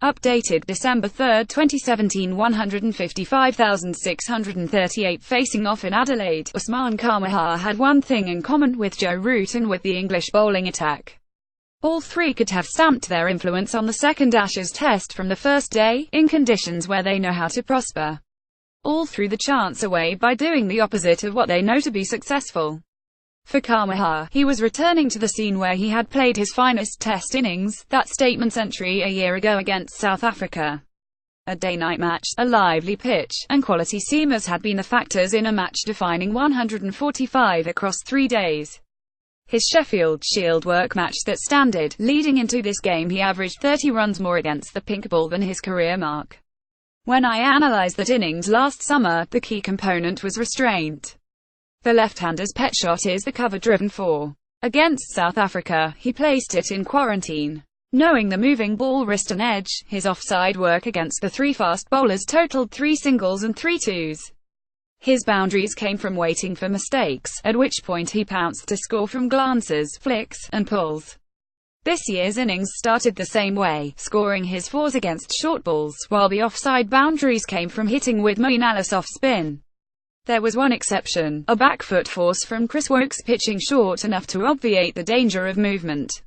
Updated December 3, 2017 155,638 Facing off in Adelaide, Usman Khawaja had one thing in common with Joe Root and with the English bowling attack. All three could have stamped their influence on the second Ashes Test from the first day, in conditions where they know how to prosper. All threw the chance away by doing the opposite of what they know to be successful. For Khawaja, he was returning to the scene where he had played his finest Test innings, that statement century a year ago against South Africa. A day-night match, a lively pitch, and quality seamers had been the factors in a match-defining 145 across 3 days. His Sheffield Shield work matched that standard. Leading into this game he averaged 30 runs more against the pink ball than his career mark. When I analysed that innings last summer, the key component was restraint. The left-hander's pet shot is the cover-driven 4. Against South Africa, he placed it in quarantine. Knowing the moving ball wrist and edge, his offside work against the three fast bowlers totaled 3 singles and 3 twos. His boundaries came from waiting for mistakes, at which point he pounced to score from glances, flicks, and pulls. This year's innings started the same way, scoring his 4s against short balls, while the offside boundaries came from hitting with Moeen Ali's off-spin. There was one exception, a back-foot force from Chris Woakes pitching short enough to obviate the danger of movement.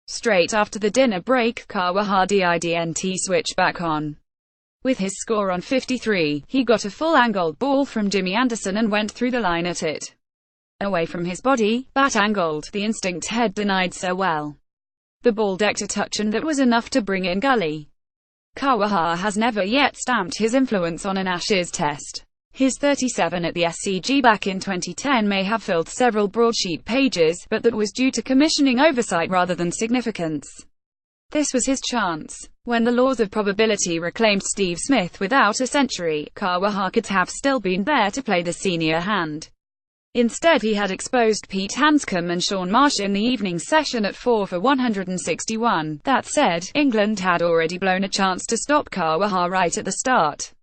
Straight after the dinner break, Khawaja didn't switch back on. With his score on 53, he got a full-angled ball from Jimmy Anderson and went through the line at it. Away from his body, bat angled, the instinct head denied so well. The ball decked a touch and that was enough to bring in gully. Khawaja has never yet stamped his influence on an Ashes Test. His 37 at the SCG back in 2010 may have filled several broadsheet pages, but that was due to commissioning oversight rather than significance. This was his chance. When the laws of probability reclaimed Steve Smith without a century, Khawaja could have still been there to play the senior hand. Instead he had exposed Pete Hanscom and Sean Marsh in the evening session at 4 for 161. That said, England had already blown a chance to stop Khawaja right at the start.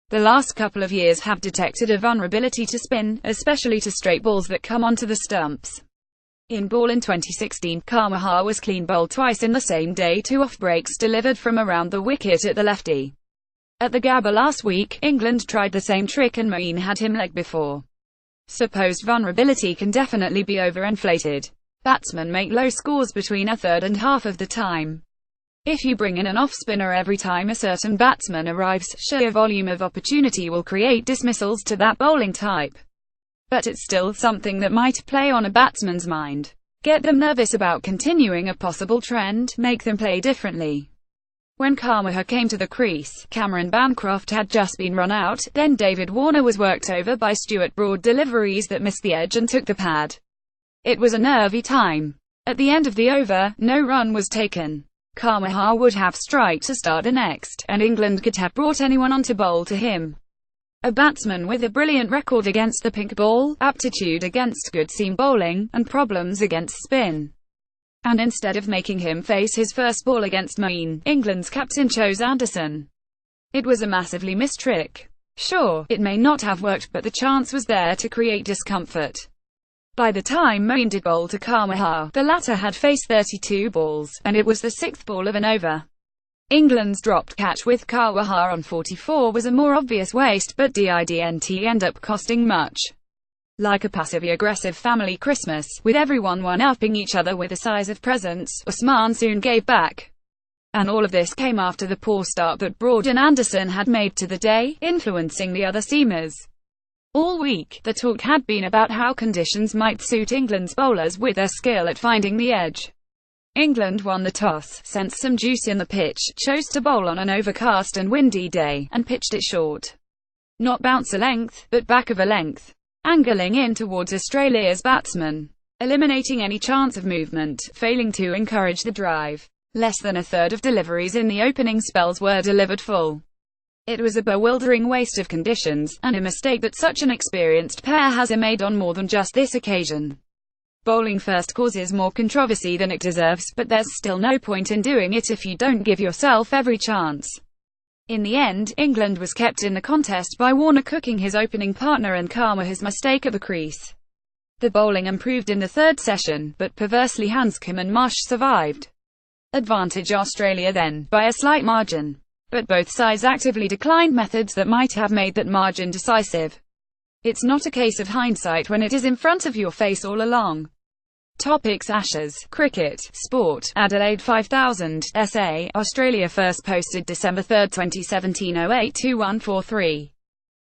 The last couple of years have detected a vulnerability to spin, especially to straight balls that come onto the stumps. In ball in 2016, Khawaja was clean bowled twice in the same day, 2 off breaks delivered from around the wicket at the lefty. At the Gabba last week, England tried the same trick and Moeen had him leg before. Supposed vulnerability can definitely be overinflated. Batsmen make low scores between a third and half of the time. If you bring in an off-spinner every time a certain batsman arrives, sheer volume of opportunity will create dismissals to that bowling type. But it's still something that might play on a batsman's mind. Get them nervous about continuing a possible trend, make them play differently. When Khawaja came to the crease, Cameron Bancroft had just been run out, then David Warner was worked over by Stuart Broad deliveries that missed the edge and took the pad. It was a nervy time. At the end of the over, no run was taken. Khawaja would have strike to start the next, and England could have brought anyone on to bowl to him. A batsman with a brilliant record against the pink ball, aptitude against good seam bowling, and problems against spin. And instead of making him face his first ball against Moeen, England's captain chose Anderson. It was a massively missed trick. Sure, it may not have worked, but the chance was there to create discomfort. By the time Moeen did bowl to Khawaja, the latter had faced 32 balls, and it was the 6th ball of an over. England's dropped catch with Khawaja on 44 was a more obvious waste, but didn't end up costing much. Like a passive-aggressive family Christmas, with everyone one-upping each other with the size of presents, Usman soon gave back. And all of this came after the poor start that Broad and Anderson had made to the day, influencing the other seamers. All week, the talk had been about how conditions might suit England's bowlers with their skill at finding the edge. England won the toss, sensed some juice in the pitch, chose to bowl on an overcast and windy day, and pitched it short. Not bounce a length, but back of a length. Angling in towards Australia's batsmen. Eliminating any chance of movement, failing to encourage the drive. Less than a third of deliveries in the opening spells were delivered full. It was a bewildering waste of conditions, and a mistake that such an experienced pair has made on more than just this occasion. Bowling first causes more controversy than it deserves, but there's still no point in doing it if you don't give yourself every chance. In the end, England was kept in the contest by Warner cooking his opening partner and Khawaja's mistake at the crease. The bowling improved in the third session, but perversely Hanscom and Marsh survived. advantage Australia then, by a slight margin. But both sides actively declined methods that might have made that margin decisive. It's not a case of hindsight when it is in front of your face all along. Topics: Ashes, Cricket, Sport, Adelaide 5000, SA, Australia first posted December 3, 2017, 082143.